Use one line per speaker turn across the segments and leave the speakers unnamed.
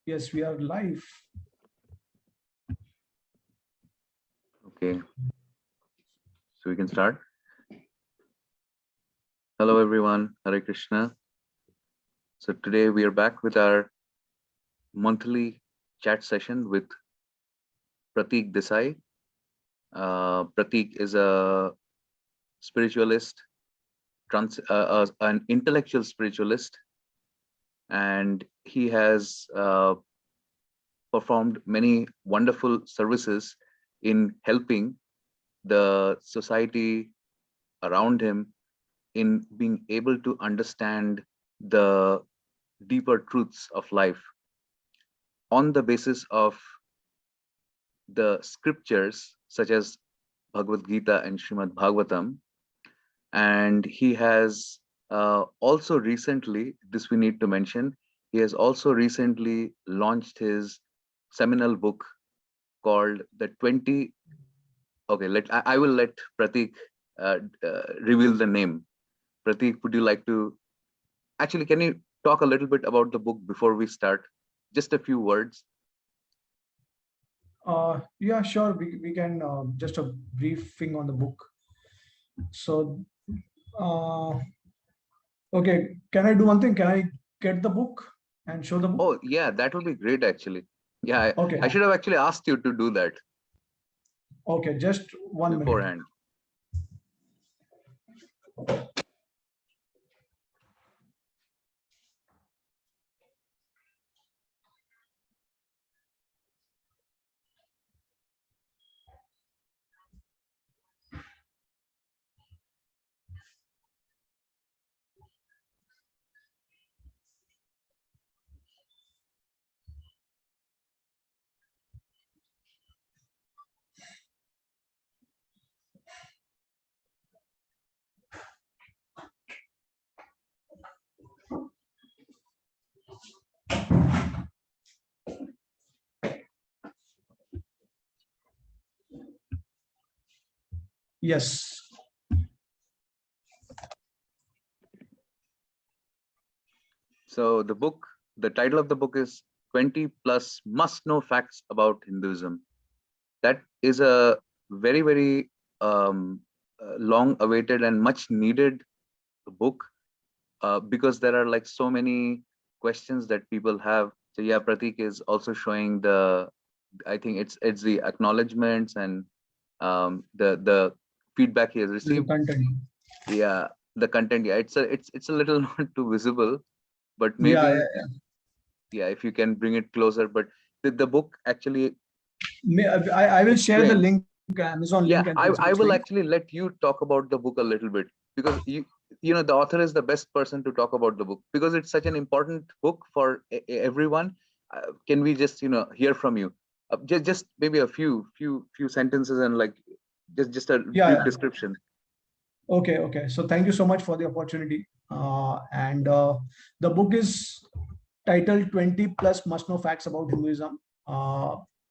Yes, we are live.
Okay, so we can start. Hello everyone, Hare Krishna. So today we are back with our monthly chat session with Pratik Desai. Pratik is a spiritualist, an intellectual spiritualist, and he has performed many wonderful services in helping the society around him in being able to understand the deeper truths of life on the basis of the scriptures such as Bhagavad Gita and Srimad Bhagavatam. And he has also recently, this we need to mention, he has also recently launched his seminal book called the 20. Okay, I will let Pratik reveal the name. Pratik, would you like to actually, can you talk a little bit about the book before we start? Just a few words.
Yeah, sure. We can just a briefing on the book. So, okay, can I do one thing? Can I get the book and show the book?
Oh, yeah, that would be great actually. Yeah,
Okay.
I should have actually asked you to do that
Okay, just 1 minute.
beforehand.
Yes.
So the title of the book is 20 plus must know facts about Hinduism. That is a very, very long awaited and much needed book because there are like so many questions that people have. So yeah, Pratik is also showing I think it's the acknowledgements and the feedback he has
The
received.
content.
Yeah, the content. Yeah, it's a little not too visible, but
Yeah,
maybe yeah, if you can bring it closer. But the book actually
I will share the
explains.
link, Amazon link
Yeah,
and
I
Facebook
will
link.
actually let you talk about the book a little bit because you know the author is the best person to talk about the book because it's such an important book for everyone. Can we just hear from you? Just maybe a few sentences and like just a
Yeah,
brief
yeah.
description.
Okay. So thank you so much for the opportunity. And the book is titled 20 plus must know facts about Hinduism.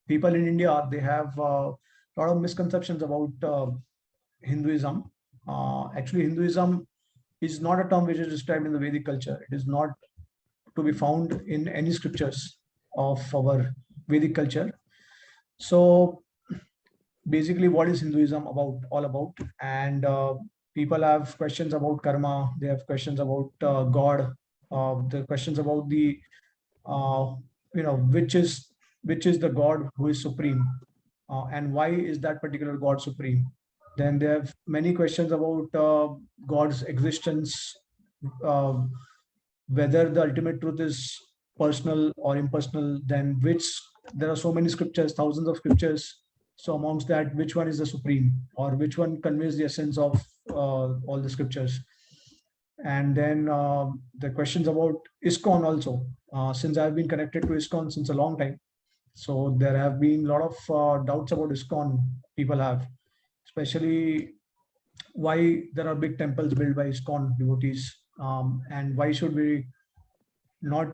People in India, they have a lot of misconceptions about Hinduism. Actually, Hinduism is not a term which is described in the Vedic culture. It is not to be found in any scriptures of our Vedic culture. So basically, what is Hinduism all about? And people have questions about karma. They have questions about God. The questions about the uh, which is the God who is supreme, and why is that particular God supreme? Then they have many questions about God's existence, uh, whether the ultimate truth is personal or impersonal. Then which there are so many scriptures, thousands of scriptures. So amongst that, which one is the supreme, or which one conveys the essence of all the scriptures? And then the questions about ISKCON also. Since I've been connected to ISKCON since a long time, so there have been a lot of doubts about ISKCON. People have, especially why there are big temples built by ISKCON devotees, and why should we not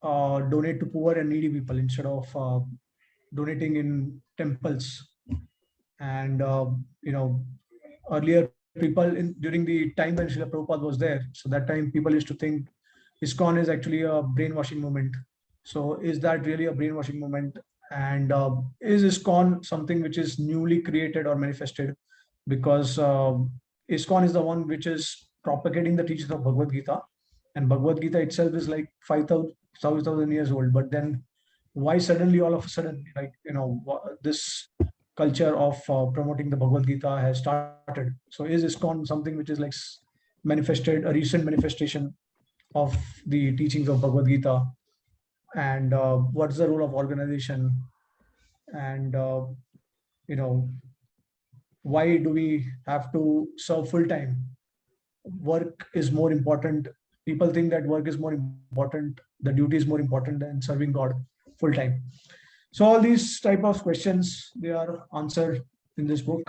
donate to poor and needy people instead of donating in temples? And earlier people during the time when Srila Prabhupada was there, so that time people used to think ISKCON is actually a brainwashing movement. So is that really a brainwashing movement? And is ISKCON something which is newly created or manifested? Because ISKCON is the one which is propagating the teachings of Bhagavad Gita, and Bhagavad Gita itself is like 5,000 years old. But then, why suddenly, all of a sudden, like this culture of promoting the Bhagavad Gita has started? So is ISKCON something which is like manifested, a recent manifestation of the teachings of Bhagavad Gita? And what's the role of organization? And you know why do we have to serve full time? Work is more important. People think that work is more important, the duty is more important than serving God full time. So all these type of questions, they are answered in this book,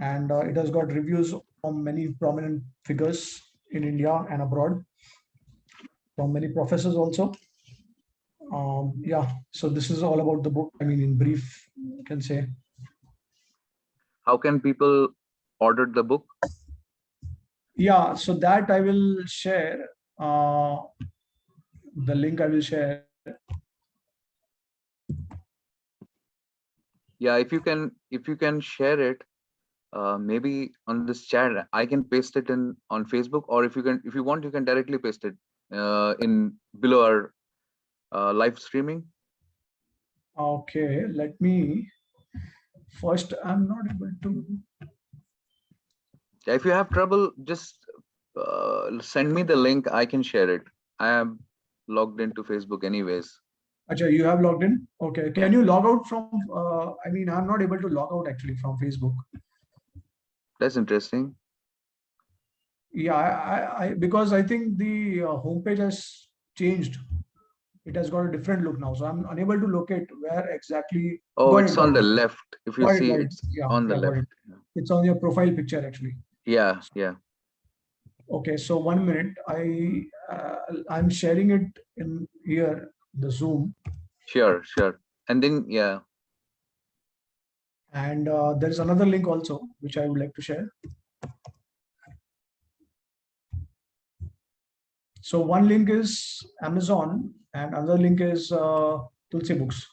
and it has got reviews from many prominent figures in India and abroad, from many professors also. Yeah, so this is all about the book. I mean, in brief, you can say.
How can people order the book?
Yeah, so that I will share. The link I will share.
Yeah, if you can share it, maybe on this chat, I can paste it in on Facebook, or if you want, you can directly paste it in below our live streaming.
Okay, let me first. I'm not able to.
Yeah, if you have trouble, just send me the link. I can share it. I am logged into Facebook anyways.
Acha, you have logged in. Okay, can you log out from? I mean, I'm not able to log out actually from Facebook.
That's interesting.
Yeah, because I think the homepage has changed. It has got a different look now, so I'm unable to locate where exactly.
Oh,
Got it,
it's
got
on
it,
the left. If you
got it,
see,
got it.
it's
Yeah,
on the
yeah, got
left.
it. It's on your profile picture actually.
Yeah, yeah.
Okay, so 1 minute. I'm sharing it in here, the Zoom,
Sure, sure. And then, yeah.
and there is another link also which I would like to share. So one link is Amazon, and another link is Tulsi Books.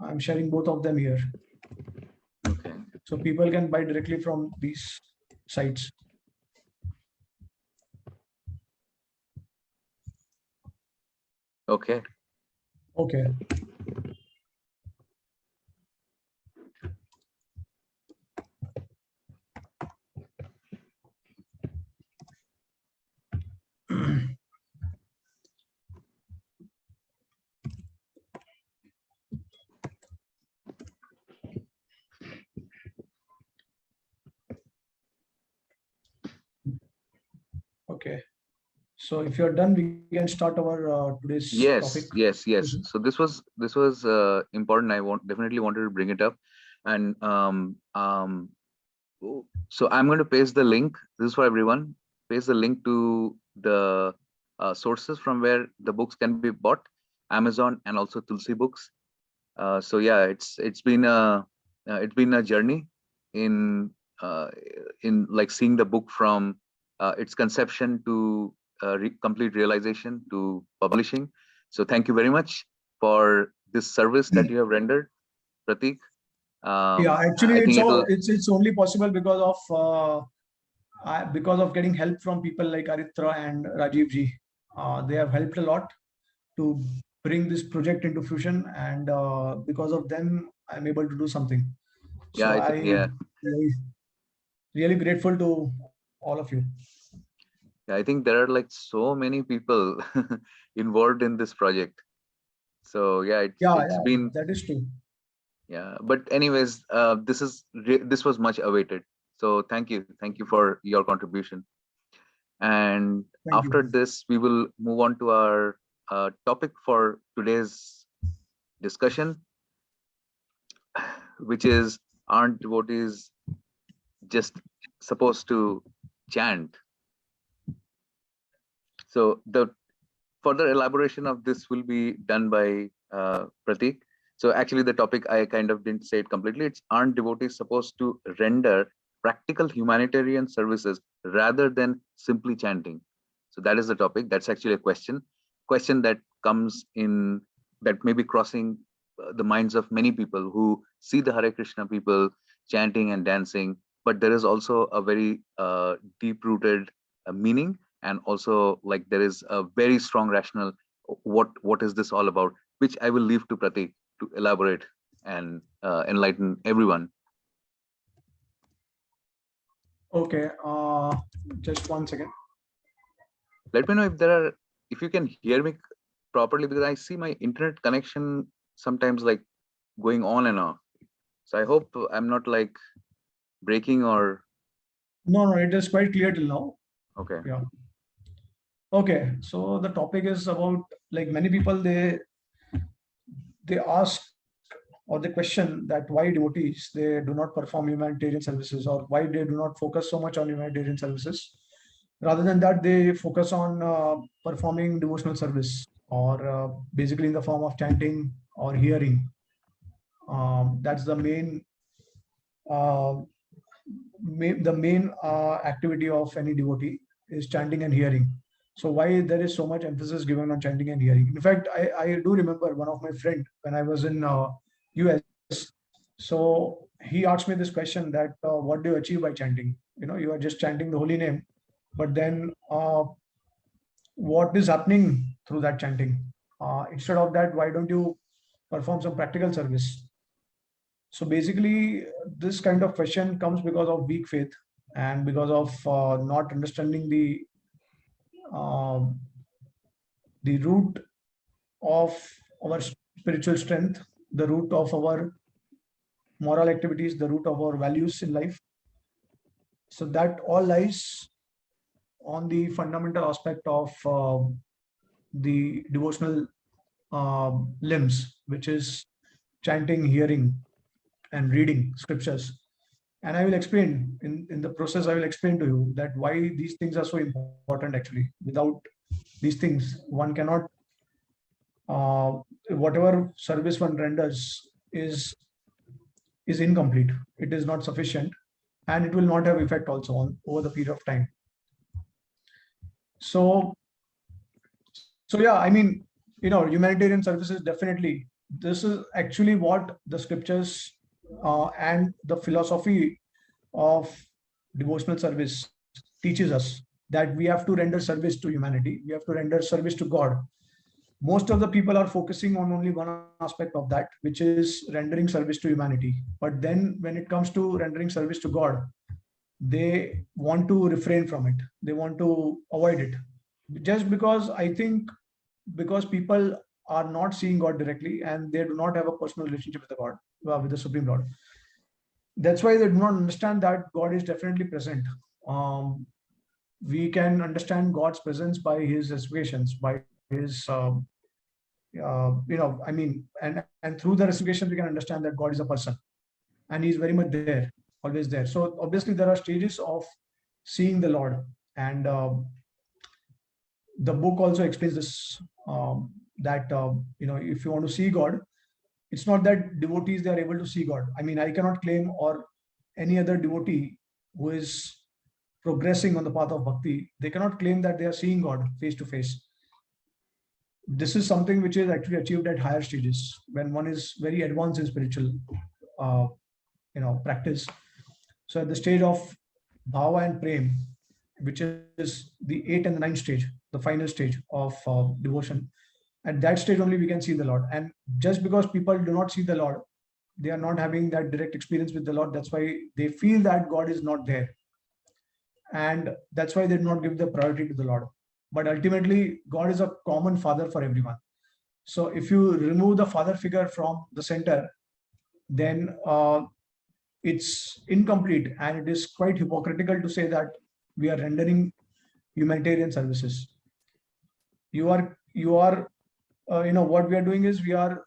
I'm sharing both of them here,
Okay.
so people can buy directly from these sites.
Okay.
Okay. Okay. So if you're done, we can start our today's topic.
Yes, yes, yes. So this was important. I definitely wanted to bring it up, and so I'm going to paste the link. This is for everyone. Paste the link to the sources from where the books can be bought, Amazon and also Tulsi Books. So yeah, it's been a journey in like seeing the book from its conception to complete realization to publishing. So thank you very much for this service that you have rendered, Pratik.
Yeah, actually,
I think it'll.
it's only possible because of getting help from people like Aritra and Rajiv ji. They have helped a lot to bring this project into fusion, and because of them, I'm able to do something.
Yeah,
So
I think, yeah.
really, really grateful to all of you.
Yeah, I think there are like so many people involved in this project. So yeah,
Yeah,
it's
yeah,
been.
that is true.
Yeah, but anyways, this was much awaited. So thank you for your contribution. And
Thank you.
after this, we will move on to our topic for today's discussion, which is, aren't devotees just supposed to chant? So the further elaboration of this will be done by Pratik. So actually, the topic I kind of didn't say it completely. It's, aren't devotees supposed to render practical humanitarian services rather than simply chanting? So that is the topic. That's actually a question that comes in, that may be crossing the minds of many people who see the Hare Krishna people chanting and dancing, but there is also a very deep rooted meaning, and also like there is a very strong rationale. What is this all about? Which I will leave to Pratik to elaborate and enlighten everyone.
Okay, just 1 second.
Let me know if you can hear me properly, because I see my internet connection sometimes like going on and off. So I hope I'm not like breaking or
No, it is quite clear till now.
okay.
Yeah. Okay, so the topic is about, like, many people, they ask or they question that why devotees, they do not perform humanitarian services, or why they do not focus so much on humanitarian services. Rather than that, they focus on performing devotional service, or basically in the form of chanting or hearing. That's the uh, the main activity of any devotee is chanting and hearing. So why there is so much emphasis given on chanting and hearing? In fact, I do remember one of my friend when I was in US. So he asked me this question that what do you achieve by chanting? You are just chanting the holy name, but then what is happening through that chanting? Instead of that, why don't you perform some practical service? So basically, this kind of question comes because of weak faith, and because of not understanding uh, the root of our spiritual strength, the root of our moral activities, the root of our values in life. So that all lies on the fundamental aspect of the devotional limbs, which is chanting, hearing, and reading scriptures. And I will explain in the process, I will explain to you that why these things are so important actually. Without these things, one cannot, uh, whatever service one renders is incomplete. It is not sufficient, and it will not have effect also on over the period of time. So, so yeah, I mean, humanitarian services, definitely, this is actually what the scriptures and the philosophy of devotional service teaches us, that we have to render service to humanity, we have to render service to God. Most of the people are focusing on only one aspect of that, which is rendering service to humanity. But then when it comes to rendering service to God, they want to refrain from it, they want to avoid it, just because, I think, because people are not seeing God directly, and they do not have a personal relationship with the God, with the Supreme Lord. That's why they do not understand that God is definitely present. um, we can understand God's presence by his reciprocations, by his I mean, and through the reciprocations we can understand that God is a person, and he's very much there, always there. So obviously there are stages of seeing the Lord, and the book also explains this, that if you want to see God, it's not that devotees, they are able to see God. I mean, I cannot claim, or any other devotee who is progressing on the path of bhakti, they cannot claim that they are seeing God face to face. This is something which is actually achieved at higher stages, when one is very advanced in spiritual uh, practice. So at the stage of bhava and prem, which is the 8th and the 9th stage, the final stage of devotion, at that stage only we can see the Lord. And just because people do not see the Lord, they are not having that direct experience with the Lord, that's why they feel that God is not there, and that's why they do not give the priority to the Lord. But ultimately, God is a common father for everyone. So if you remove the father figure from the center, then it's incomplete, and it is quite hypocritical to say that we are rendering humanitarian services. You are what we are doing is, we are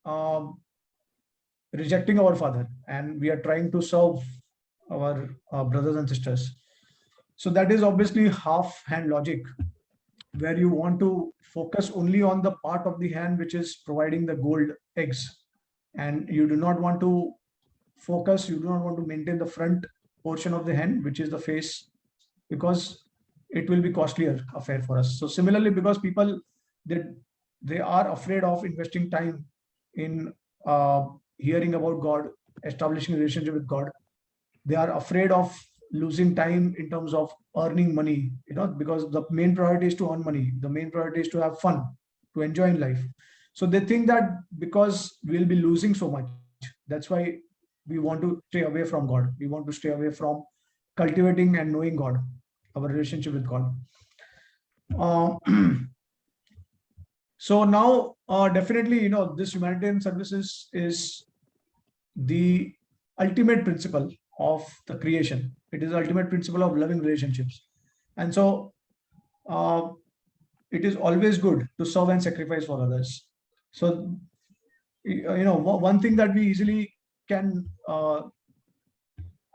um, rejecting our father, and we are trying to serve our brothers and sisters. So that is obviously half hand logic, where you want to focus only on the part of the hand which is providing the gold eggs, and you do not want to focus, you do not want to maintain the front portion of the hand, which is the face, because it will be costlier affair for us. So similarly, because people, they are afraid of investing time in hearing about God, establishing a relationship with God. They are afraid of losing time in terms of earning money, because the main priority is to earn money. The main priority is to have fun, to enjoy in life. So they think that because we'll be losing so much, that's why we want to stay away from God. We want to stay away from cultivating and knowing God, our relationship with God. Uh, so now, definitely, this humanitarian services is the ultimate principle of the creation. It is the ultimate principle of loving relationships. And so uh, it is always good to serve and sacrifice for others. So, one thing that we easily can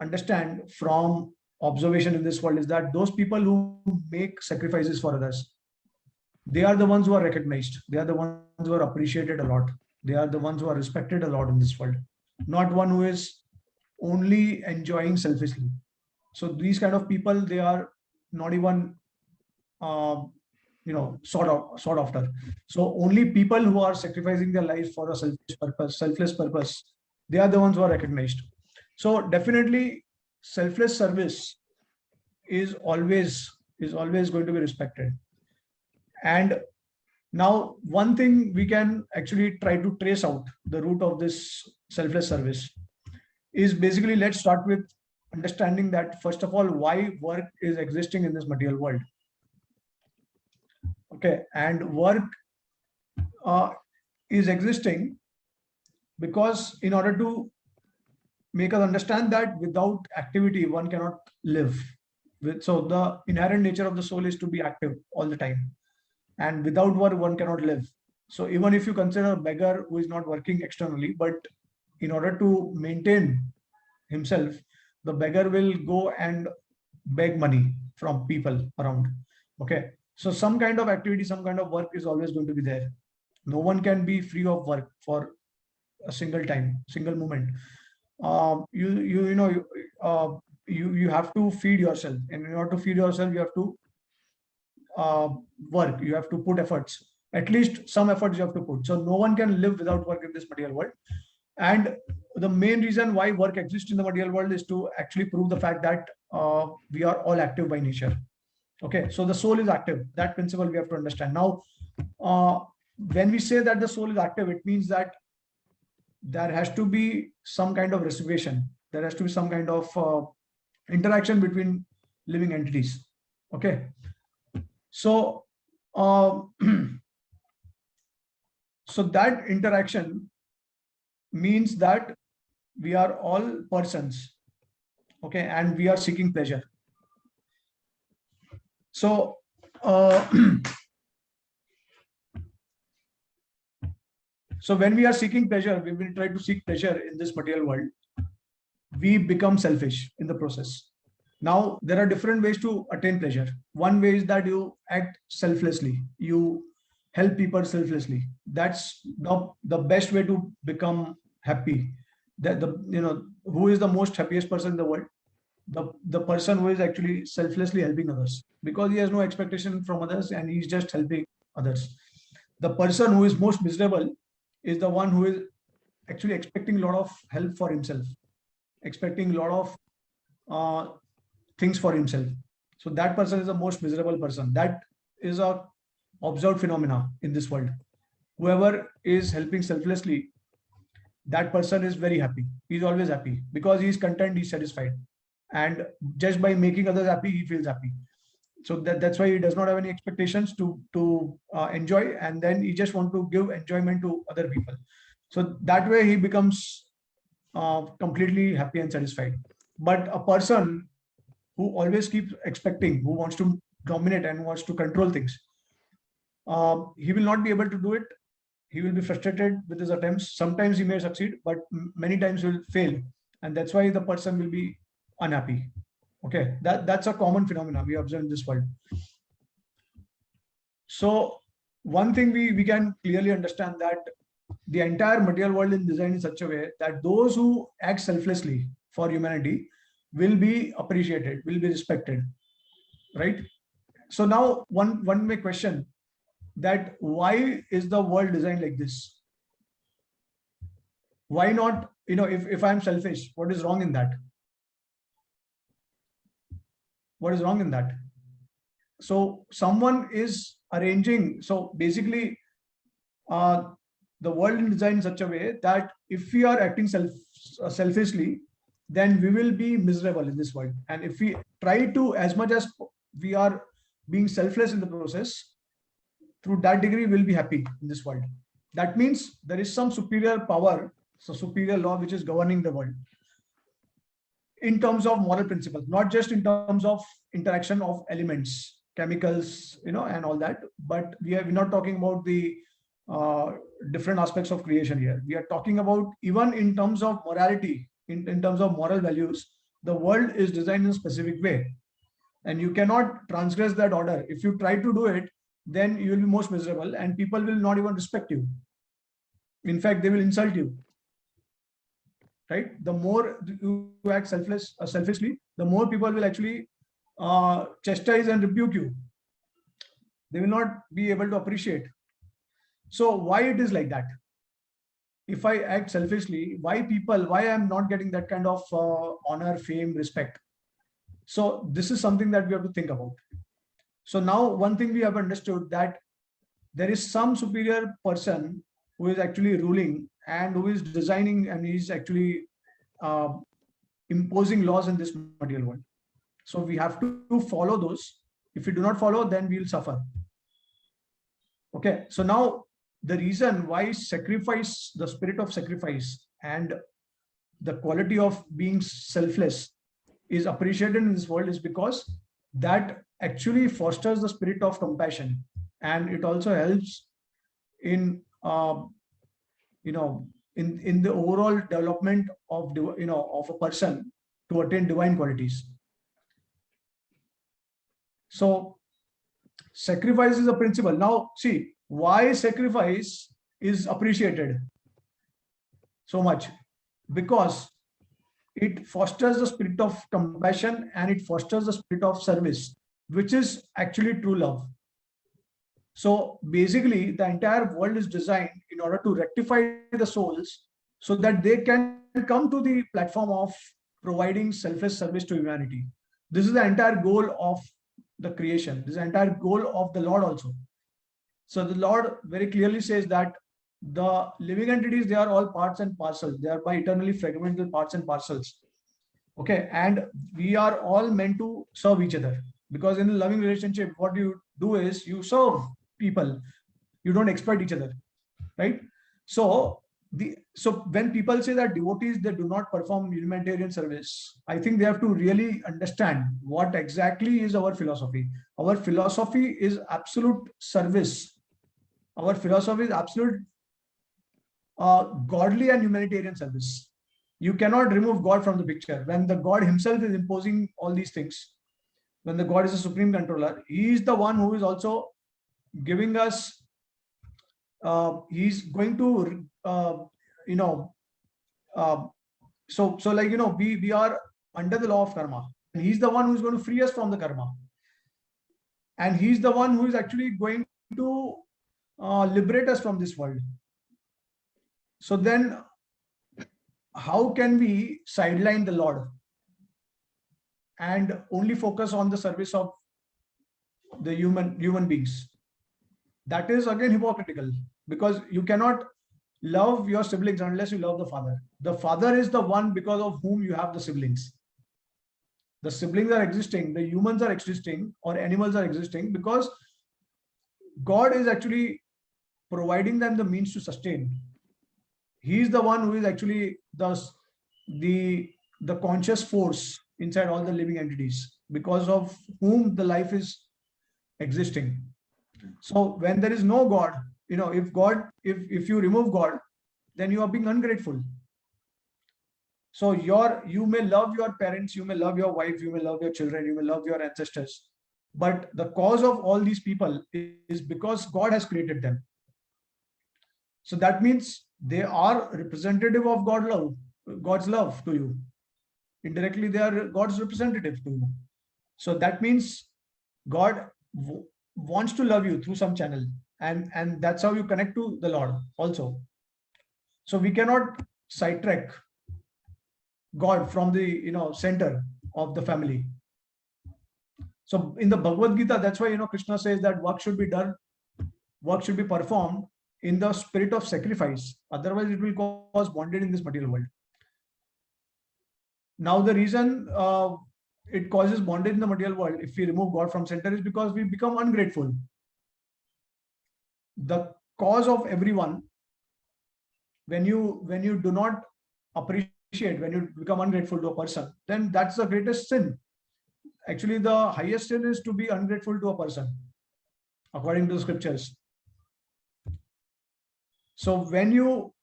understand from observation in this world is that those people who make sacrifices for others, they are the ones who are recognized. They are the ones who are appreciated a lot. They are the ones who are respected a lot in this world, not one who is only enjoying selfishly. So these kind of people, they are not even uh, sought after. So only people who are sacrificing their life for a selfless purpose, they are the ones who are recognized. So definitely, selfless service is always going to be respected. And now, one thing we can actually try to trace out the root of this selfless service is basically, let's start with understanding that, first of all, why work is existing in this material world. Okay, and work uh, is existing because in order to make us understand that without activity one cannot live. So the inherent nature of the soul is to be active all the time, and without work one cannot live. So even if you consider a beggar who is not working externally, but in order to maintain himself, the beggar will go and beg money from people around. Okay, so some kind of activity, some kind of work is always going to be there. No one can be free of work for a single moment. You have to feed yourself, and in order to feed yourself, you have to uh, work. You have to put efforts. At least some efforts you have to put. So no one can live without work in this material world. And the main reason why work exists in the material world is to actually prove the fact that we are all active by nature. Okay, so the soul is active. That principle we have to understand. Now, uh, when we say that the soul is active, it means that there has to be some kind of reciprocation. There has to be some kind of interaction between living entities. Okay, so uh, so that interaction means that we are all persons. Okay, and we are seeking pleasure. So so when we are seeking pleasure, we will try to seek pleasure in this material world, we become selfish in the process. Now, there are different ways to attain pleasure. One way is that you act selflessly, you help people selflessly. That's the best way to become happy. That the who is the most happiest person in the world? The person who is actually selflessly helping others, because he has no expectation from others and he's just helping others. The person who is most miserable is the one who is actually expecting a lot of help for himself, expecting a lot of uh, things for himself. So that person is the most miserable person. That is a observed phenomena in this world. Whoever is helping selflessly, that person is very happy. He's always happy because he's content, he's satisfied. And just by making others happy, he feels happy. So that's why he does not have any expectations to enjoy, and then he just want to give enjoyment to other people. So that way he becomes completely happy and satisfied. But a person who always keeps expecting, who wants to dominate and wants to control things, he will not be able to do it. He will be frustrated with his attempts. Sometimes he may succeed, but many times will fail, and that's why the person will be unhappy. Okay, that's a common phenomenon we observe in this world. So one thing we can clearly understand, that the entire material world is designed in such a way that those who act selflessly for humanity will be appreciated, will be respected, right? So now one may question that why is the world designed like this? Why not, if I'm selfish, what is wrong in that? What is wrong in that? So someone is arranging. So basically, uh, the world is designed in such a way that if we are acting selfishly, then we will be miserable in this world. And if we try to, as much as we are being selfless in the process, through that degree, we'll be happy in this world. That means there is some superior power, so superior law, which is governing the world in terms of moral principles, not just in terms of interaction of elements, chemicals, and all that. But we're not talking about the different aspects of creation here. We are talking about even in terms of morality, in terms of moral values, the world is designed in a specific way. And you cannot transgress that order. If you try to do it, then you will be most miserable and people will not even respect you. In fact, they will insult you. Right? The more you act selfishly, the more people will actually chastise and rebuke you. They will not be able to appreciate. So why it is like that? If I act selfishly, why I'm not getting that kind of honor, fame, respect? So this is something that we have to think about. So now one thing we have understood, that there is some superior person who is actually ruling and who is designing, and he's actually uh, imposing laws in this material world. So we have to follow those. If we do not follow, then we will suffer. Okay. So now the reason why sacrifice, the spirit of sacrifice and the quality of being selfless is appreciated in this world is because that actually fosters the spirit of compassion, and it also helps in in the overall development of of a person to attain divine qualities. So sacrifice is a principle. Now see why sacrifice is appreciated so much, because it fosters the spirit of compassion and it fosters the spirit of service, which is actually true love. So basically, the entire world is designed in order to rectify the souls so that they can come to the platform of providing selfless service to humanity. This is the entire goal of the creation. This is the entire goal of the Lord also. So the Lord very clearly says that the living entities, they are all parts and parcels. They are by eternally fragmental parts and parcels. Okay. And we are all meant to serve each other, because in a loving relationship, what you do is you serve people. You don't exploit each other. Right. So when people say that devotees, they do not perform humanitarian service, I think they have to really understand what exactly is our philosophy. Our philosophy is absolute service. Our philosophy is absolute godly and humanitarian service. You cannot remove God from the picture. When the God himself is imposing all these things, when the God is a supreme controller, he is the one who is also giving us, he's going to, we are under the law of karma. And he's the one who's going to free us from the karma. And he's the one who is actually going to liberate us from this world. So then how can we sideline the Lord and only focus on the service of the human beings? That is again hypocritical, because you cannot love your siblings unless you love the father. The father is the one because of whom you have the siblings. The siblings are existing, the humans are existing, or animals are existing because God is actually providing them the means to sustain. He is the one who is actually the conscious force inside all the living entities, because of whom the life is existing. So when there is no God, if you remove God, then you are being ungrateful. So you may love your parents, you may love your wife, you may love your children, you may love your ancestors, but the cause of all these people is because God has created them. So that means they are representative of God's love to you. Indirectly, they are God's representative to you. So that means God wants to love you through some channel, and that's how you connect to the Lord also. So we cannot sidetrack God from the center of the family. So in the Bhagavad Gita, that's why Krishna says that work should be done, work should be performed in the spirit of sacrifice. Otherwise, it will cause bondage in this material world. Now, the reason it causes bondage in the material world, if we remove God from center, is because we become ungrateful. The cause of everyone, when you do not appreciate, when you become ungrateful to a person, then that's the greatest sin. Actually, the highest sin is to be ungrateful to a person, according to the scriptures. So when you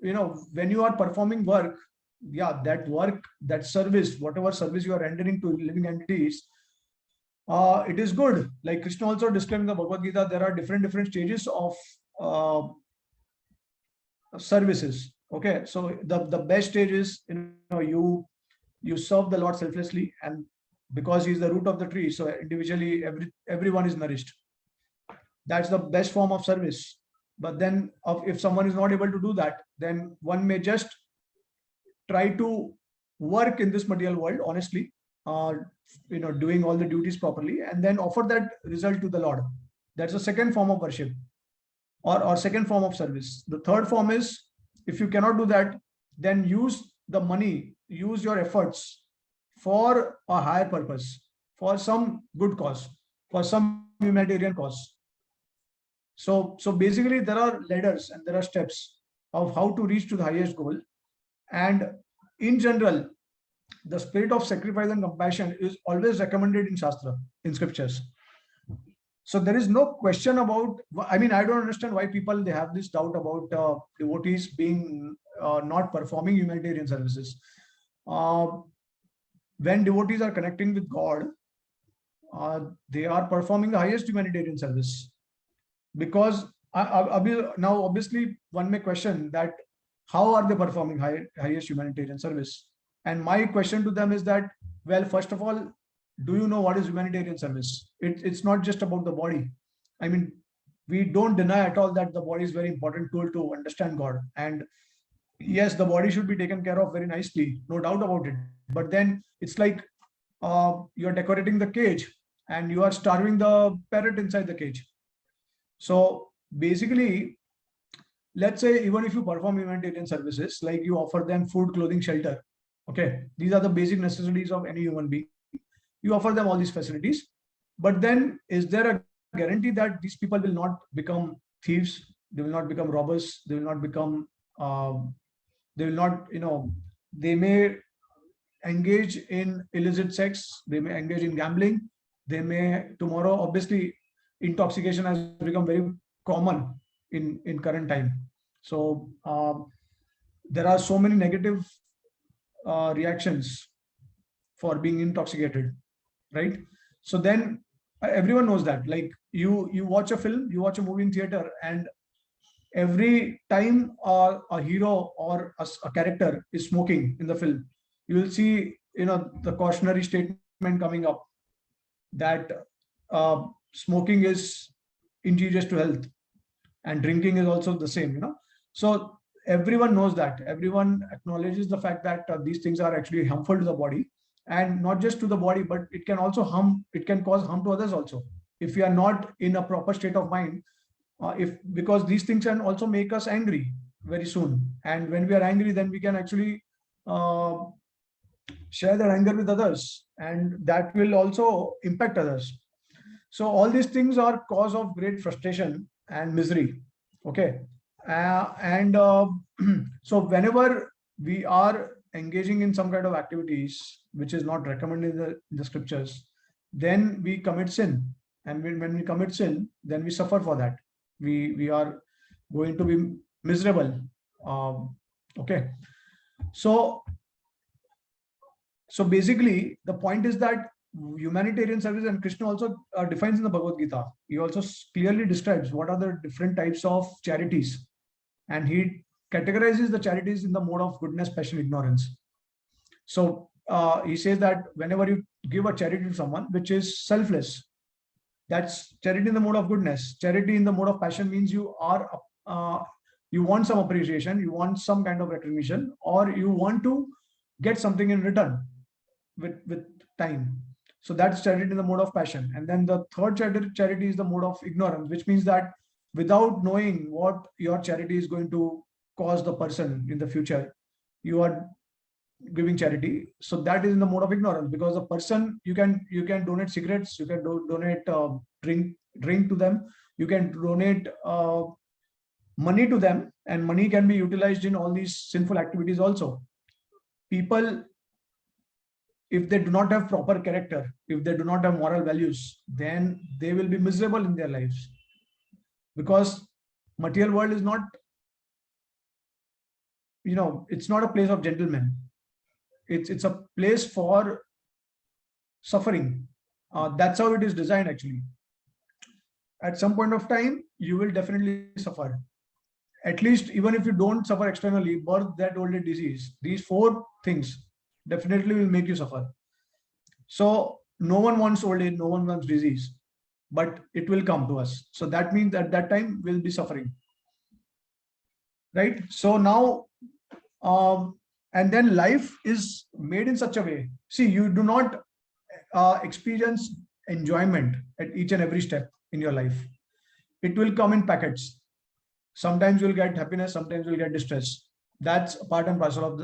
when you are performing work, yeah, that work, that service, whatever service you are rendering to living entities, it is good. Like Krishna also described in the Bhagavad Gita, there are different stages of services. Okay, so the best stage is you serve the Lord selflessly, and because He is the root of the tree, so individually everyone is nourished. That's the best form of service. But then, if someone is not able to do that, then one may just try to work in this material world honestly, doing all the duties properly, and then offer that result to the Lord. That's the second form of worship, or second form of service. The third form is, if you cannot do that, then use the money, use your efforts for a higher purpose, for some good cause, for some humanitarian cause. So basically, there are ladders and there are steps of how to reach to the highest goal. And in general, the spirit of sacrifice and compassion is always recommended in Shastra, in scriptures. So there is no question about, I mean, I don't understand why people, they have this doubt about devotees being not performing humanitarian services. When devotees are connecting with God, they are performing the highest humanitarian service. Because now obviously one may question that how are they performing highest humanitarian service? And my question to them is that, well, first of all, do you know what is humanitarian service? It's not just about the body. I mean, we don't deny at all that the body is very important tool to understand God. And yes, the body should be taken care of very nicely, no doubt about it. But then it's like you're decorating the cage and you are starving the parrot inside the cage. So basically, let's say even if you perform humanitarian services, like you offer them food, clothing, shelter, okay, these are the basic necessities of any human being. You offer them all these facilities, but then is there a guarantee that these people will not become thieves? They will not become robbers. They will not become. They will not. They may engage in illicit sex. They may engage in gambling. They may tomorrow, obviously, intoxication has become very common in current time. So there are so many negative reactions for being intoxicated, right? So then everyone knows that. Like you watch a film, you watch a movie in theater, and every time a hero or a character is smoking in the film, you will see the cautionary statement coming up that smoking is injurious to health, and drinking is also the same. So everyone knows that. Everyone acknowledges the fact that these things are actually harmful to the body, and not just to the body, but it can also it can cause harm to others also if we are not in a proper state of mind. Because these things can also make us angry very soon, and when we are angry, then we can actually uh, share that anger with others, and that will also impact others. So all these things are cause of great frustration and misery. Okay. And so whenever we are engaging in some kind of activities which is not recommended in the scriptures, then we commit sin. And when we commit sin, then we suffer for that. We are going to be miserable. Okay. So basically, the point is that humanitarian service, and Krishna also defines in the Bhagavad Gita, he also clearly describes what are the different types of charities, and he categorizes the charities in the mode of goodness, passion, ignorance. So he says that whenever you give a charity to someone which is selfless, That's charity in the mode of goodness. Charity in the mode of passion means you want some appreciation, you want some kind of recognition, or you want to get something in return with time. So that's charity in the mode of passion. And then the third charity is the mode of ignorance, which means that without knowing what your charity is going to cause the person in the future, you are giving charity. So that is in the mode of ignorance, because the person, you can donate cigarettes, you can donate drink to them, you can donate money to them, and money can be utilized in all these sinful activities also. People, if they do not have proper character, if they do not have moral values, then they will be miserable in their lives, because material world is not, it's not a place of gentlemen. It's a place for suffering. That's how it is designed actually. At some point of time, you will definitely suffer. At least, even if you don't suffer externally, birth, that old age, disease, these four things definitely will make you suffer. So no one wants old age, no one wants disease, but it will come to us. So that means at that time we'll be suffering, right? So now, and then life is made in such a way. See, you do not experience enjoyment at each and every step in your life. It will come in packets. Sometimes you'll get happiness, sometimes you'll get distress. That's part and parcel of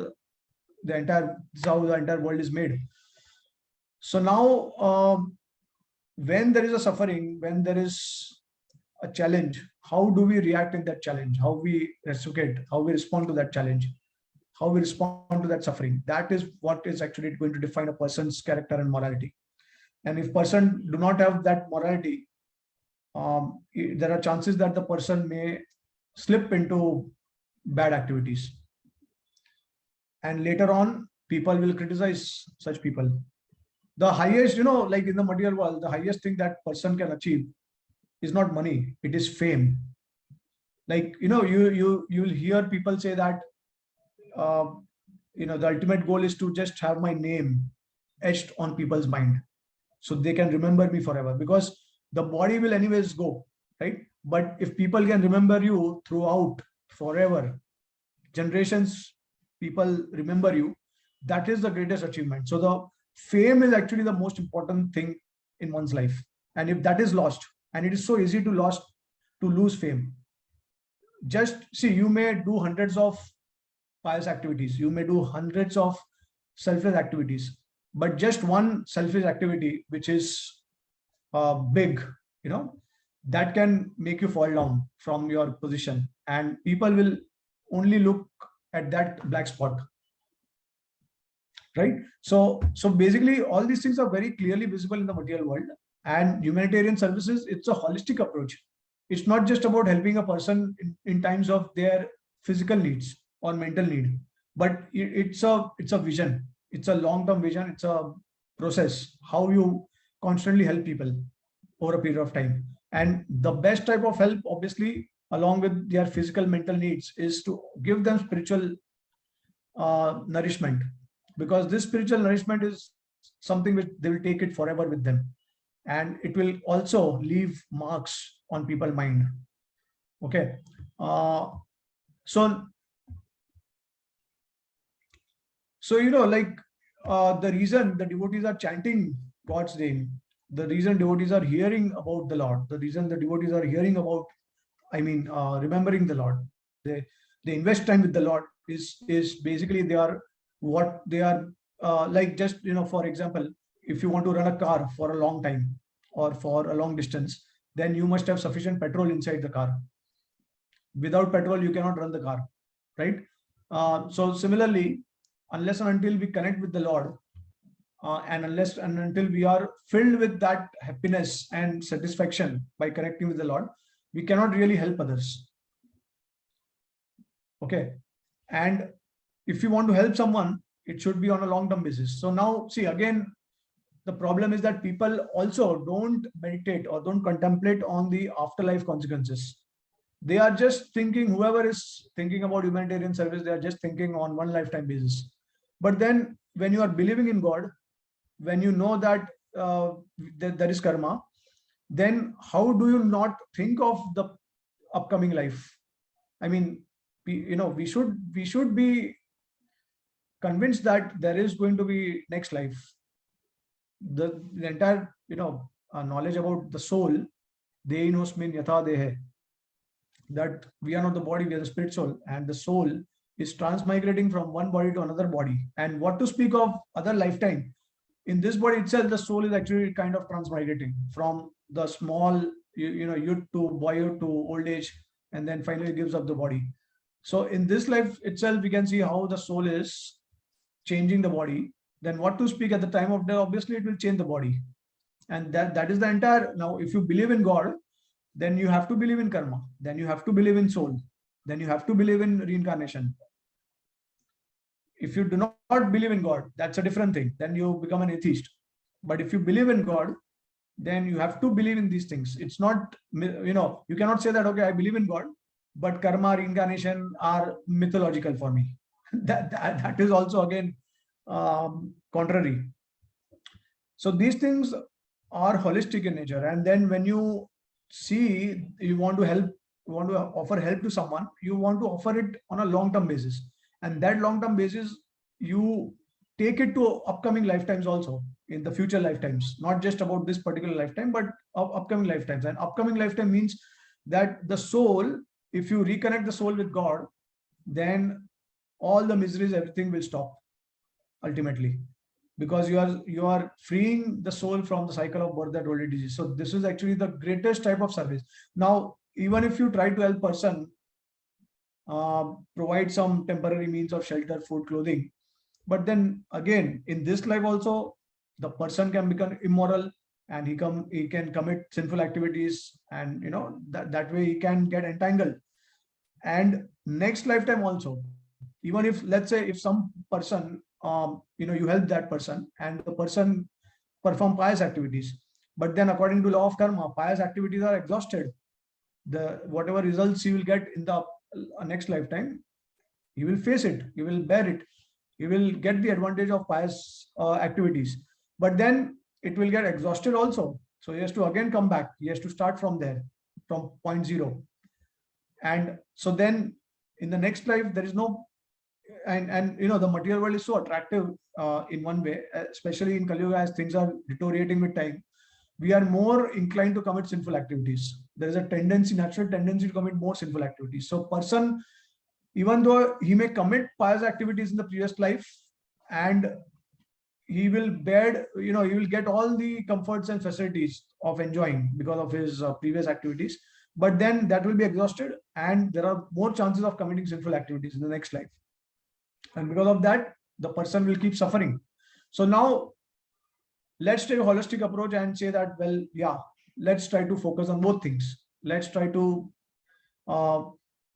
the entire, this is how the entire world is made. So now, when there is a suffering, when there is a challenge, how do we react in that challenge? How we reciprocate, how we respond to that challenge, how we respond to that suffering? That is what is actually going to define a person's character and morality. And if person do not have that morality, there are chances that the person may slip into bad activities. And later on, people will criticize such people. The highest, like in the material world, the highest thing that person can achieve is not money, it is fame. Like, you'll hear people say that, the ultimate goal is to just have my name etched on people's mind, so they can remember me forever, because the body will anyways go, right? But if people can remember you throughout forever, generations, people remember you, that is the greatest achievement. So the fame is actually the most important thing in one's life. And if that is lost, and it is so easy to lose fame. Just see, you may do hundreds of pious activities, you may do hundreds of selfless activities, but just one selfish activity which is big, that can make you fall down from your position, and people will only look at that black spot, right? So basically all these things are very clearly visible in the material world. And humanitarian services, it's a holistic approach. It's not just about helping a person in times of their physical needs or mental need, but it's a vision, it's a long-term vision, it's a process, how you constantly help people over a period of time. And the best type of help, obviously, along with their physical mental needs, is to give them spiritual nourishment, because this spiritual nourishment is something which they will take it forever with them, and it will also leave marks on people's mind. Okay. So like, the reason the devotees are chanting God's name, the reason devotees are hearing about the Lord, the reason the devotees are hearing about, remembering the Lord, they invest time with the Lord, is basically they are like, just, for example, if you want to run a car for a long time or for a long distance, then you must have sufficient petrol inside the car. Without petrol, you cannot run the car, right? So similarly, unless and until we connect with the Lord, and unless and until we are filled with that happiness and satisfaction by connecting with the Lord, we cannot really help others. Okay. And if you want to help someone, it should be on a long-term basis. So now, see, again, the problem is that people also don't meditate or don't contemplate on the afterlife consequences. They are just thinking, whoever is thinking about humanitarian service, they are just thinking on one lifetime basis. But then when you are believing in God, when you know that there is karma, then how do you not think of the upcoming life? I mean, we should be convinced that there is going to be next life. The entire knowledge about the soul, dehinosmin yatha dehe, that we are not the body, we are the spirit soul, and the soul is transmigrating from one body to another body. And what to speak of other lifetime? In this body itself, the soul is actually kind of transmigrating from the small, youth to boyhood to old age, and then finally gives up the body. So in this life itself, we can see how the soul is changing the body. Then what to speak at the time of death? Obviously, it will change the body, and that is the entire. Now, if you believe in God, then you have to believe in karma. Then you have to believe in soul. Then you have to believe in reincarnation. If you do not believe in God, that's a different thing. Then you become an atheist. But if you believe in God, then you have to believe in these things. It's not, you cannot say that, okay, I believe in God, but karma, reincarnation are mythological for me. that is also again contrary. So these things are holistic in nature. And then when you see you want to help, you want to offer help to someone, you want to offer it on a long-term basis. And that long-term basis, you take it to upcoming lifetimes also, in the future lifetimes, not just about this particular lifetime, but of upcoming lifetimes. And upcoming lifetime means that the soul, if you reconnect the soul with God, then all the miseries, everything will stop ultimately, because you are freeing the soul from the cycle of birth and old age disease. So this is actually the greatest type of service. Now, even if you try to help person, provide some temporary means of shelter, food, clothing, but then again, in this life also, the person can become immoral, and he can commit sinful activities, and that way he can get entangled. And next lifetime also, even if, let's say, if some person, you help that person, and the person perform pious activities, but then according to law of karma, pious activities are exhausted. The whatever results he will get in the next lifetime, he will face it, he will bear it, he will get the advantage of pious activities, but then it will get exhausted also. So he has to again come back, he has to start from there, from point zero. And so then in the next life there is no, and the material world is so attractive in one way, especially in Kali Yuga, as things are deteriorating with time, we are more inclined to commit sinful activities. There is a tendency, natural tendency, to commit more sinful activities. So person, even though he may commit pious activities in the previous life, and he will bear, he will get all the comforts and facilities of enjoying because of his previous activities, but then that will be exhausted, and there are more chances of committing sinful activities in the next life. And because of that, the person will keep suffering. So now let's take a holistic approach and say that, well, yeah, let's try to focus on both things. Let's try to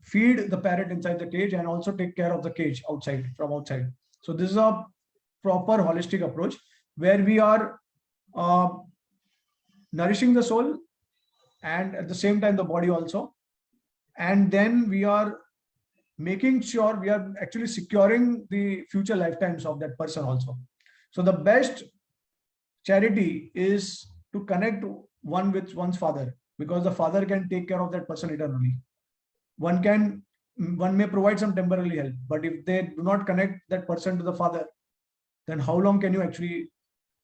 feed the parrot inside the cage and also take care of the cage outside, from outside. So this is a proper holistic approach, where we are nourishing the soul, and at the same time the body also. And then we are making sure we are actually securing the future lifetimes of that person also. So the best charity is to connect one with one's father, because the father can take care of that person eternally. One may provide some temporary help, but if they do not connect that person to the father, then how long can you actually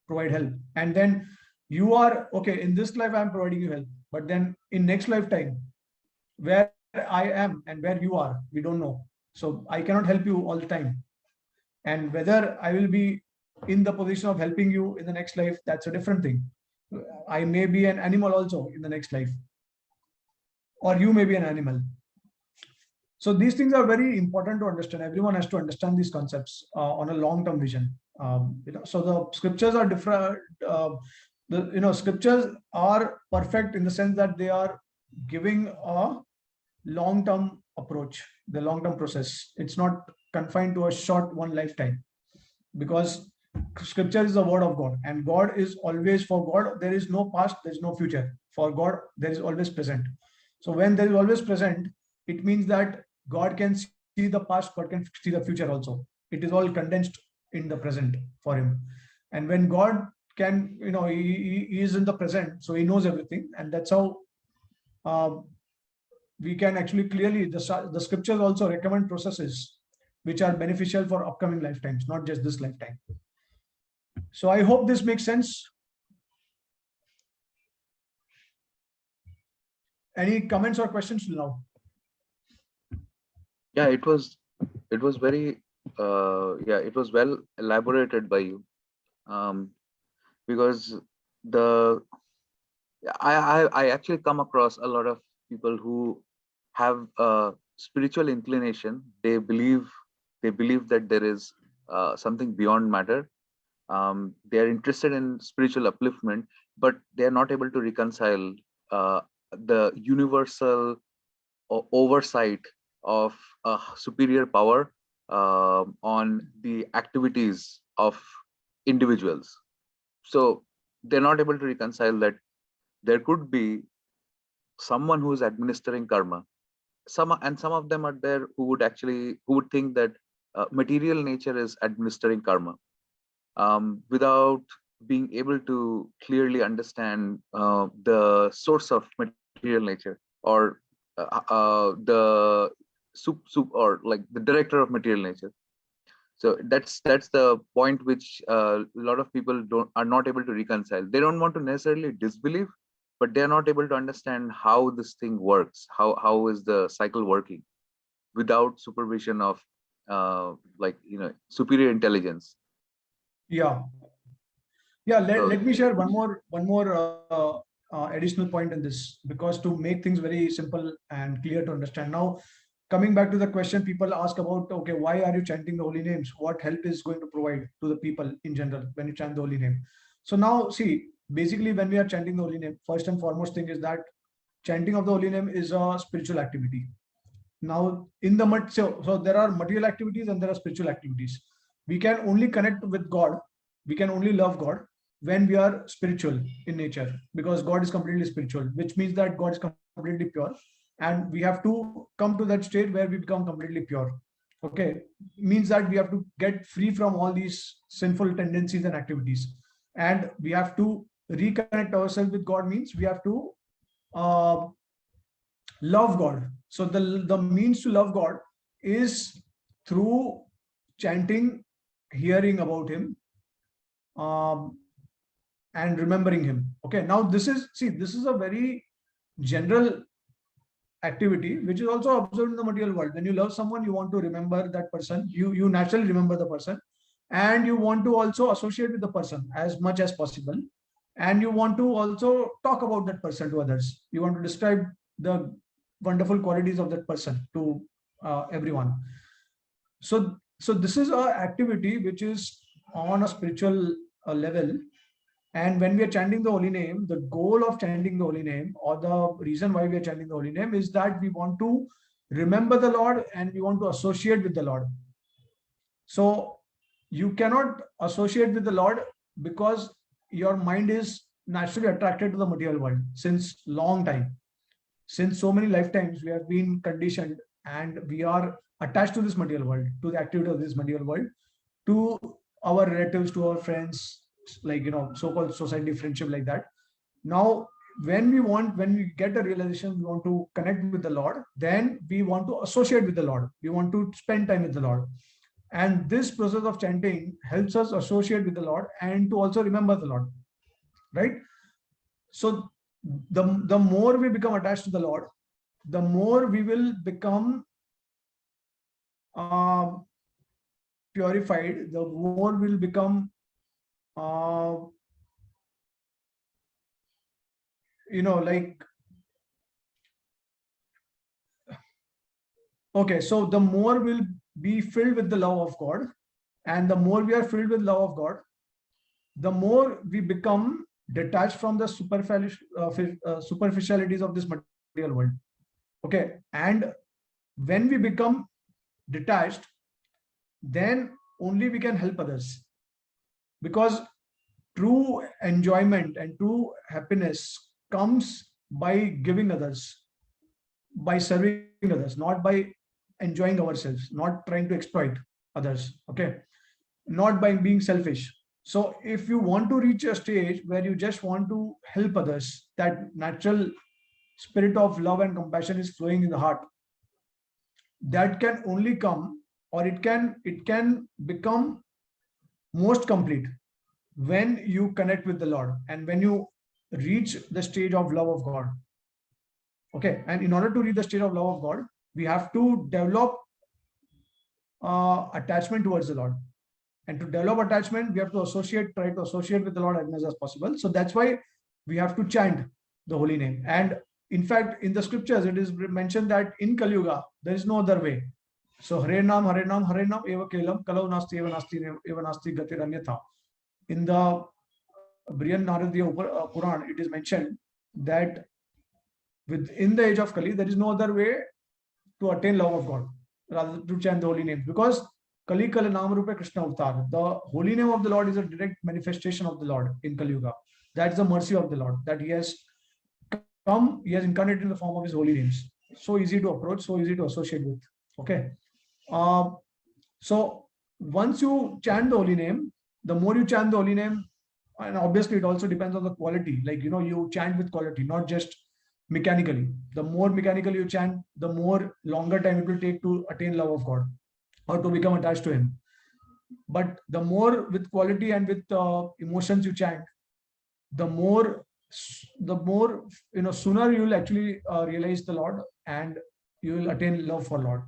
provide help? And then you are, okay, in this life I am providing you help, but then in next lifetime, where I am and where you are, we don't know. So I cannot help you all the time. And whether I will be in the position of helping you in the next life, that's a different thing. I may be an animal also in the next life, or you may be an animal. So these things are very important to understand. Everyone has to understand these concepts on a long-term vision. So the scriptures are different. Scriptures are perfect in the sense that they are giving a long-term approach, the long-term process. It's not confined to a short one lifetime, because scripture is the word of God, and God is always, for God there is no past, there is no future. For God there is always present. So when there is always present, it means that God can see the past, God can see the future also. It is all condensed in the present for him. And when God can, he is in the present, so he knows everything, and that's how uh, we can actually clearly, the scriptures also recommend processes which are beneficial for upcoming lifetimes, not just this lifetime. So I hope this makes sense. Any comments or questions till now?
Yeah, it was very yeah, it was well elaborated by you. Because the I actually come across a lot of people who have a spiritual inclination. They believe that there is something beyond matter. They are interested in spiritual upliftment, but they are not able to reconcile the universal oversight of a superior power on the activities of individuals. So they're not able to reconcile that there could be someone who is administering karma. Some of them are there who would think that material nature is administering karma, without being able to clearly understand the source of material nature, or the soup or like the director of material nature. So that's the point which a lot of people don't are not able to reconcile. They don't want to necessarily disbelieve, but they are not able to understand how this thing works. How is the cycle working without supervision of superior intelligence.
Yeah. Yeah,
So
let me share one more additional point in this, because to make things very simple and clear to understand. Now, coming back to the question people ask about, okay, why are you chanting the holy names? What help is going to provide to the people in general when you chant the holy name? So now, see, basically, when we are chanting the holy name, first and foremost thing is that chanting of the holy name is a spiritual activity. Now, in the so there are material activities and there are spiritual activities. We can only connect with God, we can only love God when we are spiritual in nature, because God is completely spiritual, which means that God is completely pure, and we have to come to that state where we become completely pure. Okay, means that we have to get free from all these sinful tendencies and activities, and we have to reconnect ourselves with God. Means we have to uh, love God. So the means to love God is through chanting, hearing about Him, um, and remembering Him. Okay, now this is a very general activity which is also observed in the material world. When you love someone, you want to remember that person. You naturally remember the person, and you want to also associate with the person as much as possible, and you want to also talk about that person to others. You want to describe the wonderful qualities of that person to everyone. So this is a activity which is on a spiritual level. And when we are chanting the holy name, the goal of chanting the holy name, or the reason why we are chanting the holy name, is that we want to remember the Lord and we want to associate with the Lord. So you cannot associate with the Lord because your mind is naturally attracted to the material world since long time. Since so many lifetimes, we have been conditioned and we are attached to this material world, to the activity of this material world, to our relatives, to our friends, like, so-called society friendship, like that. Now, when we get a realization, we want to connect with the Lord, then we want to associate with the Lord. We want to spend time with the Lord. And this process of chanting helps us associate with the Lord and to also remember the Lord, right? So the more we become attached to the Lord, the more we will become uh, purified, the more we'll become uh, like, okay, so the more we'll be filled with the love of God, and the more we are filled with love of God, the more we become detached from the superficialities of this material world. Okay, and when we become detached, then only we can help others, because true enjoyment and true happiness comes by giving others, by serving others, not by enjoying ourselves, not trying to exploit others. Okay, not by being selfish. So if you want to reach a stage where you just want to help others, that natural spirit of love and compassion is flowing in the heart, that can only come, or it can become most complete when you connect with the Lord and when you reach the stage of love of God. Okay, and in order to reach the stage of love of God, we have to develop attachment towards the Lord. And to develop attachment, we have to try to associate with the Lord as much as possible. So that's why we have to chant the holy name. And in fact, in the scriptures, it is mentioned that in Kali Yuga, there is no other way. So Hare Nam, Hare Nam, Hare Nam, Eva Kelam, Kalau Nasti, Eva Nasti, Gatir Anyatha. In the Brihan Naradiya Puran, it is mentioned that within the age of Kali, there is no other way to attain love of God rather to chant the holy name, because Kali Kala Nam Rupa Krishna Avatar. The holy name of the Lord is a direct manifestation of the Lord in Kali Yuga. That's the mercy of the Lord, that He has come, He has incarnated in the form of His holy names. So easy to approach, so easy to associate with. Okay. Uh, so once you chant the holy name, the more you chant the holy name, and obviously it also depends on the quality. Like, you chant with quality, not just mechanically. The more mechanically you chant, the more longer time it will take to attain love of God or to become attached to Him. But the more with quality and with emotions you chant, the more sooner you will actually realize the Lord, and you will attain love for Lord.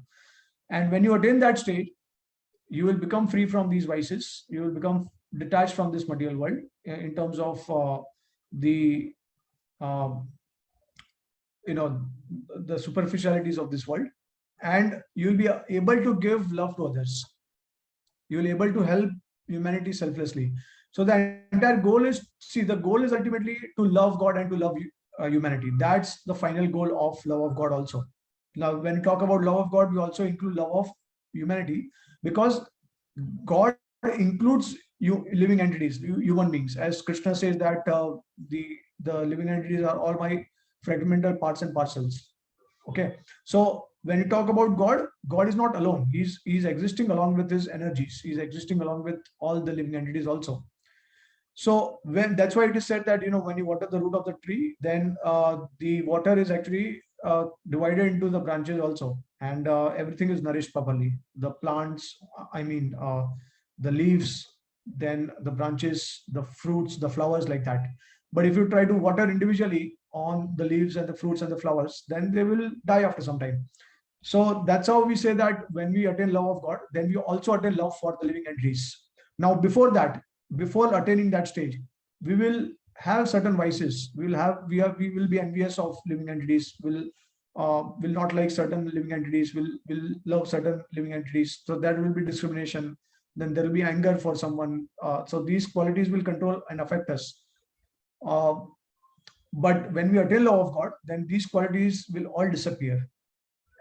And when you attain that stage, you will become free from these vices. You will become detached from this material world in terms of the um, the superficialities of this world, and you will be able to give love to others. You will be able to help humanity selflessly. So the entire goal is, see, the goal is ultimately to love God and to love humanity. That's the final goal of love of God also. Now, when we talk about love of God, we also include love of humanity, because God includes living entities, human beings. As Krishna says that the living entities are all my fragmental parts and parcels. Okay, so when you talk about God, God is not alone. He's existing along with His energies. He's existing along with all the living entities also. So when that's why it is said that when you water the root of the tree, then the water is actually divided into the branches also, and everything is nourished properly. The plants, I mean, the leaves, then the branches, the fruits, the flowers, like that. But if you try to water individually on the leaves and the fruits and the flowers, then they will die after some time. So that's how we say that when we attain love of God, then we also attain love for the living entities. Now, before that, before attaining that stage, we will have certain vices. We will be envious of living entities. Will not like certain living entities. Will love certain living entities. So that will be discrimination. Then there will be anger for someone. So these qualities will control and affect us. Uh, but when we attain love of God, then these qualities will all disappear,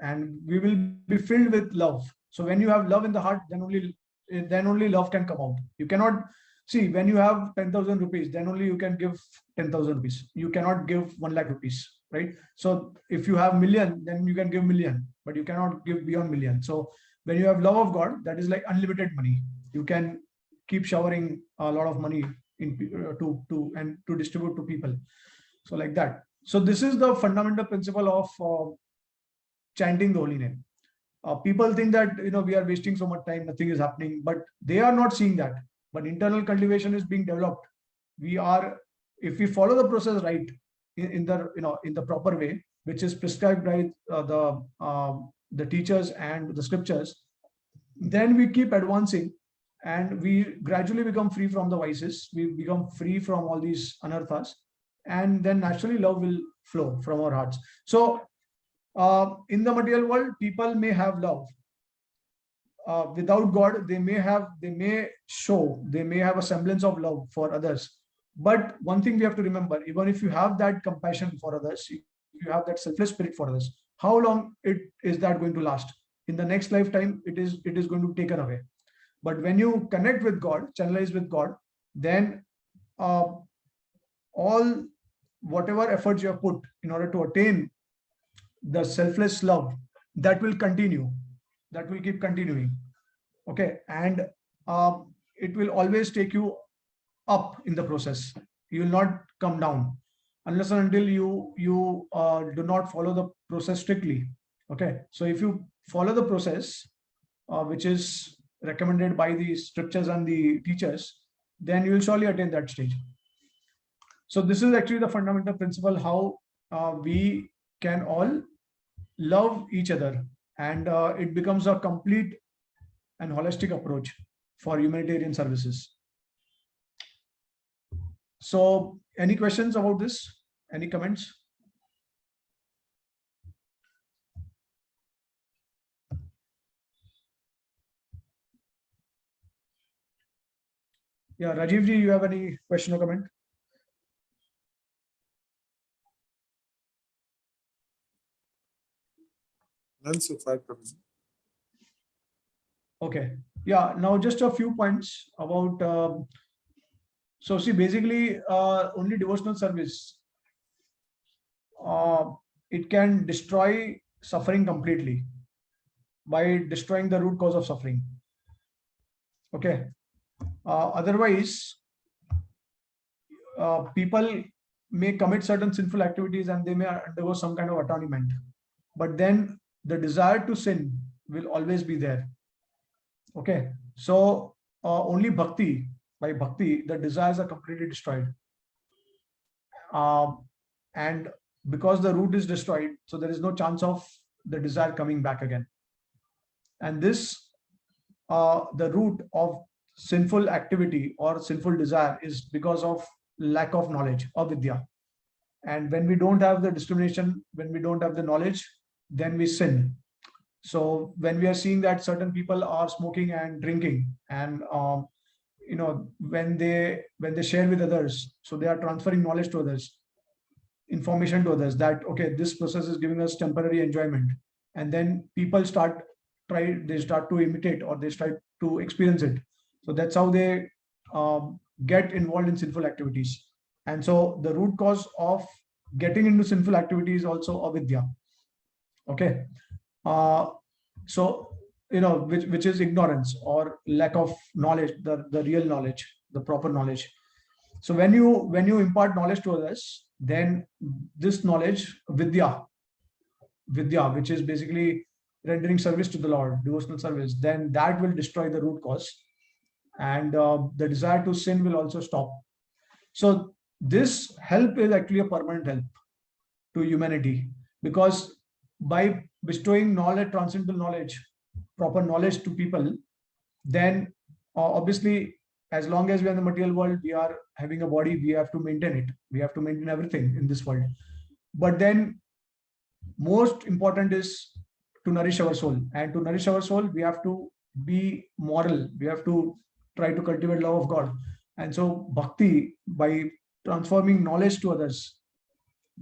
and we will be filled with love. So when you have love in the heart, then only love can come out. You cannot see, when you have 10,000 rupees, then only you can give 10,000 rupees. You cannot give 1 lakh rupees, right? So if you have million, then you can give million, but you cannot give beyond million. So when you have love of God, that is like unlimited money. You can keep showering a lot of money to distribute to people. So like that. So this is the fundamental principle of chanting the holy name. People think that we are wasting so much time, nothing is happening, but they are not seeing that. But internal cultivation is being developed. We are, if we follow the process right, in the proper way, which is prescribed by the teachers and the scriptures, then we keep advancing, and we gradually become free from the vices. We become free from all these anarthas, and then naturally love will flow from our hearts. So in the material world, people may have love. Without God, they may have a semblance of love for others. But one thing we have to remember: even if you have that compassion for others, if you have that selfless spirit for others, how long is that going to last? In the next lifetime, it is going to be taken away. But when you connect with God, channelize with God, then uh, all whatever efforts you have put in order to attain the selfless love, that will continue, that will keep continuing. Okay, and it will always take you up in the process. You will not come down unless and until you do not follow the process strictly. Okay, so if you follow the process, which is recommended by the scriptures and the teachers, then you will surely attain that stage. So this is actually the fundamental principle how we can all love each other, and it becomes a complete and holistic approach for humanitarian services. So any questions about this? Any comments? Yeah, Rajiv ji, you have any question or comment?
None so far, Prabhuji.
Okay. Yeah. Now just a few points about. So see, basically, only devotional service, it can destroy suffering completely by destroying the root cause of suffering. Okay. Otherwise, people may commit certain sinful activities and they may undergo some kind of atonement, but then the desire to sin will always be there. Okay, so only bhakti, by bhakti, the desires are completely destroyed. And because the root is destroyed, so there is no chance of the desire coming back again. And this, the root of sinful activity or sinful desire is because of lack of knowledge or vidya. And when we don't have the discrimination, when we don't have the knowledge, then we sin. So when we are seeing that certain people are smoking and drinking, and when they share with others, so they are transferring knowledge to others, information to others, that okay, this process is giving us temporary enjoyment, and then people start to imitate, or they start to experience it. So that's how they get involved in sinful activities. And so the root cause of getting into sinful activities is also avidya. Okay. So which is ignorance or lack of knowledge, the real knowledge, the proper knowledge. So when you impart knowledge to others, then this knowledge, vidya, which is basically rendering service to the Lord, devotional service, then that will destroy the root cause, and the desire to sin will also stop. So this help is actually a permanent help to humanity, because by bestowing knowledge, transcendental knowledge, proper knowledge to people, then obviously, as long as we are in the material world, we are having a body, we have to maintain it. We have to maintain everything in this world. But then most important is to nourish our soul. And to nourish our soul, we have to be moral. We have to try to cultivate love of God. And so bhakti, by transforming knowledge to others,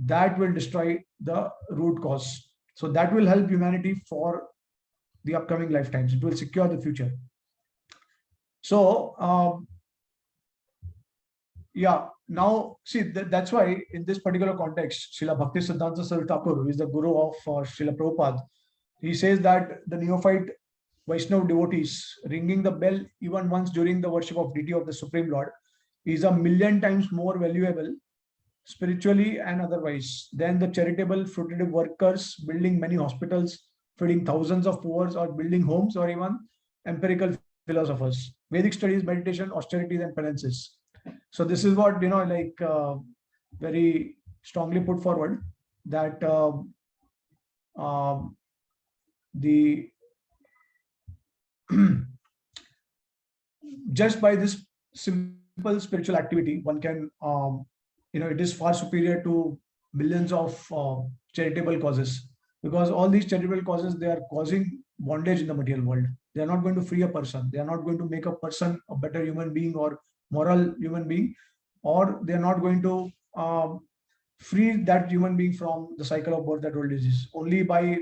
that will destroy the root cause. So that will help humanity for the upcoming lifetimes. It will secure the future. So yeah, now see, that's why in this particular context, Srila Bhakti Siddhanta Saraswati Thakur, who is the guru of Srila Prabhupada, he says that the neophyte Vaishnav devotees ringing the bell even once during the worship of deity of the Supreme Lord is 1,000,000 times more valuable spiritually and otherwise than the charitable fruitive workers building many hospitals, feeding thousands of poor, or building homes, or even empirical philosophers. Vedic studies, meditation, austerities, and penances. So this is what very strongly put forward, that the just by this simple spiritual activity, one can it is far superior to millions of charitable causes, because all these charitable causes, they are causing bondage in the material world. They are not going to free a person. They are not going to make a person a better human being or moral human being, or they are not going to free that human being from the cycle of birth and old disease. Only by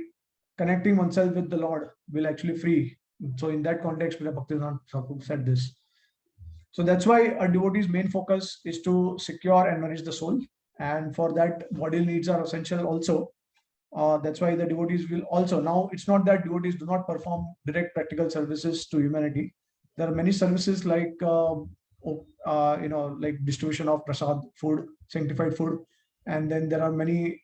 connecting oneself with the Lord will actually free. So in that context, Bhaktivinoda Thakur said this. So that's why a devotee's main focus is to secure and nourish the soul, and for that, bodily needs are essential also. That's why the devotees will also, now it's not that devotees do not perform direct practical services to humanity. There are many services like like distribution of prasad, food, sanctified food. And then there are many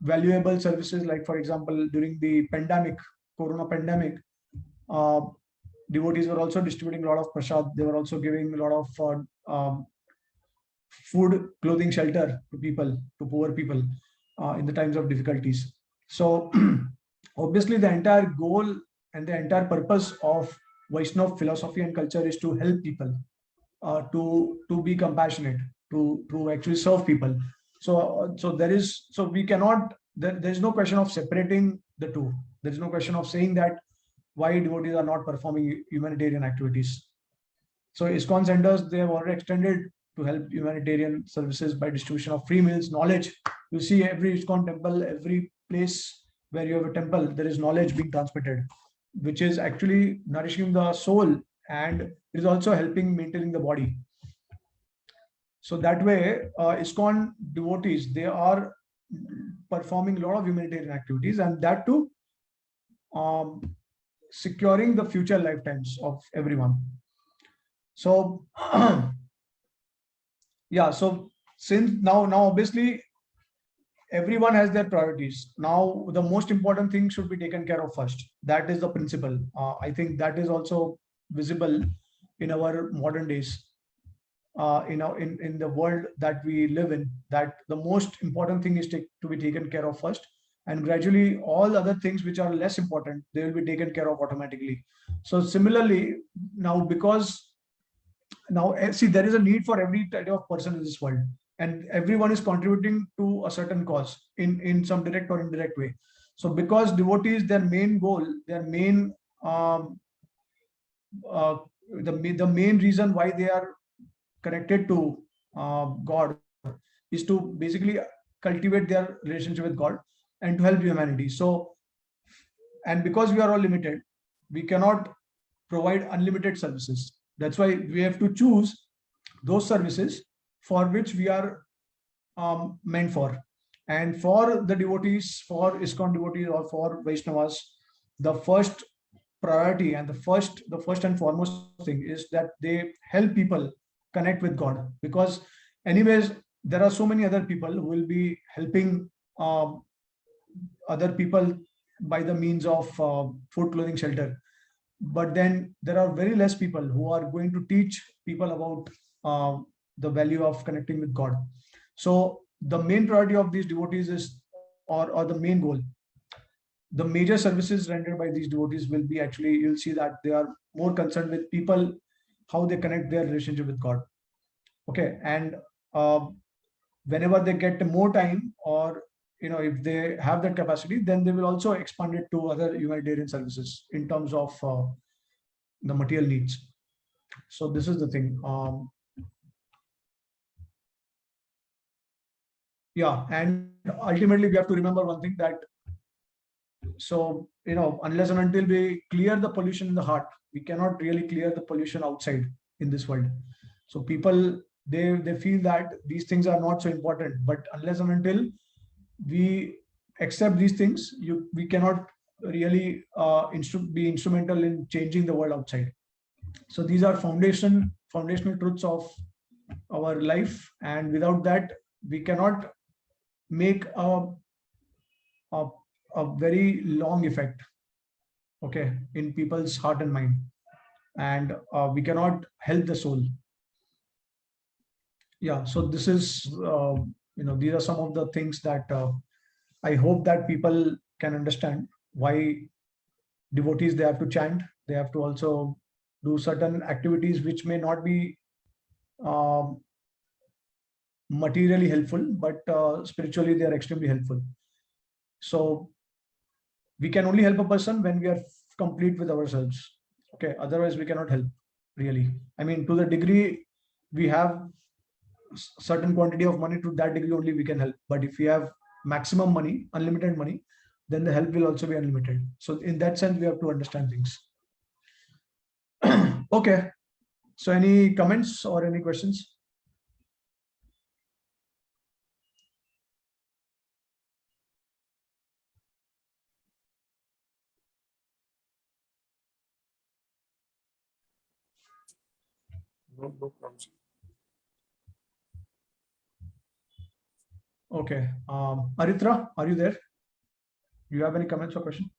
valuable services, like for example, during the pandemic, corona pandemic, uh, devotees were also distributing a lot of prasad. They were also giving a lot of food, clothing, shelter to people, to poor people, in the times of difficulties. So obviously the entire goal and the entire purpose of Vaishnav philosophy and culture is to help people, to be compassionate, to actually serve people. So we cannot, there is no question of separating the two. There is no question of saying that why devotees are not performing humanitarian activities. So ISKCON centers, they have already extended to help humanitarian services by distribution of free meals, knowledge. You see every ISKCON temple, every place where you have a temple, there is knowledge being transmitted, which is actually nourishing the soul and is also helping maintaining the body. So that way, ISKCON devotees, they are performing a lot of humanitarian activities, and that too, um, securing the future lifetimes of everyone. So yeah, so since now obviously everyone has their priorities. Now the most important thing should be taken care of first. That is the principle. I think that is also visible in our modern days. In the world that we live in, that the most important thing is to be taken care of first, and gradually all other things which are less important, they will be taken care of automatically. So similarly, now, because now see, there is a need for every type of person in this world, and everyone is contributing to a certain cause in some direct or indirect way. So because devotees, their main goal, their main um, uh, the main reason why they are connected to God is to basically cultivate their relationship with God and to help humanity. So, and because we are all limited, we cannot provide unlimited services. That's why we have to choose those services for which we are meant for. And for the devotees, for ISKCON devotees or for Vaishnavas, the first priority and the first and foremost thing is that they help people connect with God. Because anyways, there are so many other people who will be helping um, other people by the means of food, clothing, shelter. But then there are very less people who are going to teach people about the value of connecting with God. So the main priority of these devotees is, or the main goal, the major services rendered by these devotees will be, actually, you'll see that they are more concerned with people, how they connect their relationship with God. Okay, and uh, whenever they get more time, or if they have that capacity, then they will also expand it to other humanitarian services in terms of the material needs. So this is the thing. Yeah, and ultimately we have to remember one thing, that so unless and until we clear the pollution in the heart, we cannot really clear the pollution outside in this world. So people, they feel that these things are not so important, but unless and until we accept these things, we cannot really be instrumental in changing the world outside. So these are foundational truths of our life, and without that we cannot make a, a very long effect, okay, in people's heart and mind, and we cannot help the soul. Yeah, so this is these are some of the things that I hope that people can understand why devotees, they have to chant, they have to also do certain activities which may not be um, materially helpful, but spiritually they are extremely helpful. So we can only help a person when we are complete with ourselves. Okay, otherwise we cannot help, really. I mean, to the degree we have certain quantity of money, to that degree only we can help. But if we have maximum money, unlimited money, then the help will also be unlimited. So in that sense, we have to understand things. Okay, so any comments or any questions?
No, no problem.
Okay. Aritra, are you there? Do you have any comments or question?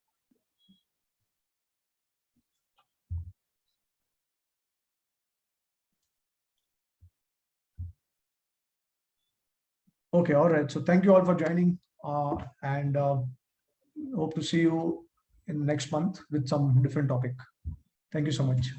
Okay, all right. So thank you all for joining, and hope to see you in next month with some different topic. Thank you so much.